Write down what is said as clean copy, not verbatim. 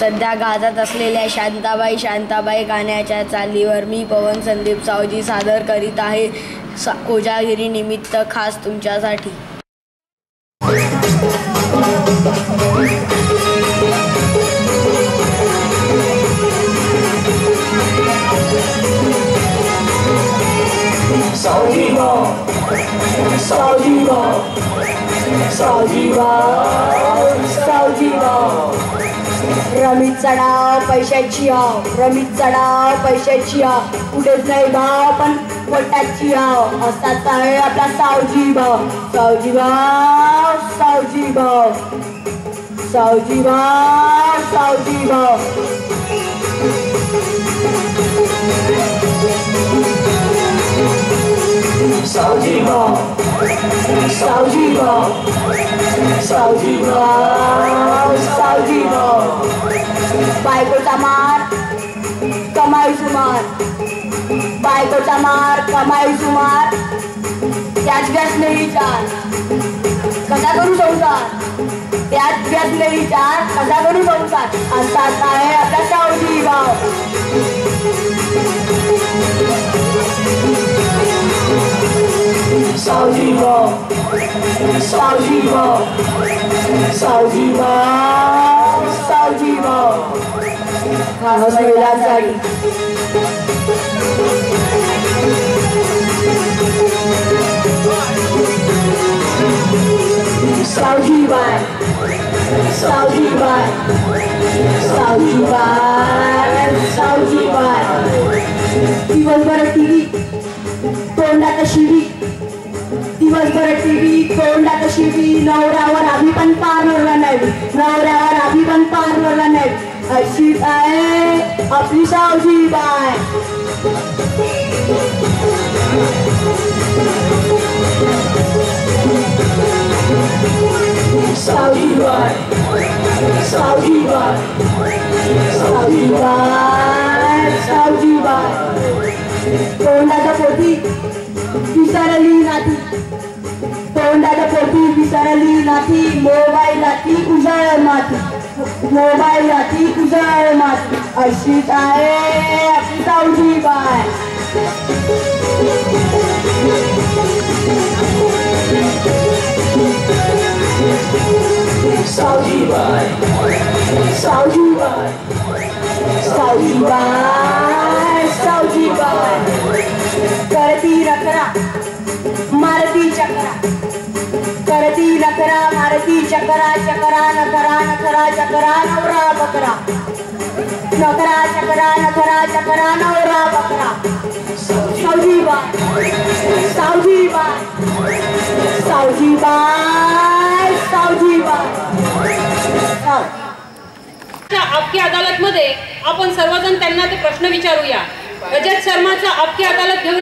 सध्या गाजत असलेल्या शांताबाई शांताबाई गाण्याच्या चालीवर मी पवन संदीप सावजी सादर करीत आहे कोजागिरी निमित्त खास तुमच्यासाठी। रमीत चढाव पैशाची हाव, रमीत चढाव पैशाची हाव, कुठेच नाही भाव पण पोटाची हाव, असाच आहे आपला सावजी भाव, सावजी भाव, सावजी भाव, सावजी भाव, सावजी भाव। सावजी भाव, सावजी भाव, सावजी भाव, सावजी भाव। बायकोचा मार कमाई सुमार, बायकोचा मार कमाई सुमार, त्याच व्यासने विचार कसा करू संसार, त्याच व्यासने विचार कसा करू संसार, असाच आहे आपला सावजी भाव। सावजी भाव, सावजी भाव, सावजी भाव, सावजी भाव। महिलांसाठी सावजी बाय, सावजी बाय, सावजी बाय, सावजी बाय। दिवसभर टीव्ही तोंडात शिवी, दिवसभर टीव्ही तोंडात शिवी, नवऱ्यावर आम्ही पण पारवरला नाही, नवऱ्यावर आम्ही पण पारवरला नाही, अशीच आहे आपली सावजी बाय। सावजी बाय, सावजी बाय, सावजी बाय, सावजी बाय। तोंडाच्या पोटी विसरली नाती, तोंडाच्या पोटी विसरली नाती, मोबाईल हाती उजळ माती, मोबाईल हाती उजळ माती, अशीच आहे आपली सावजी बाय। सावजी बाय, सावजी बाय, सावजी बाय, सावजी बाय। करती नखरा मारती चकरा, करती नखरा मारती चकरा, चकरा नखरा नखरा चकरा नवरा बकरा, नखरा चकरा नखरा चकरा नवरा बकरा। सावजी बाय, सावजी बाय, सावजी बाय, सावजी बाय। आपकी अदालत मध्ये आपण सर्वजण त्यांना ते प्रश्न विचारूया। रजत शर्माचा आपकी अदालत घेऊन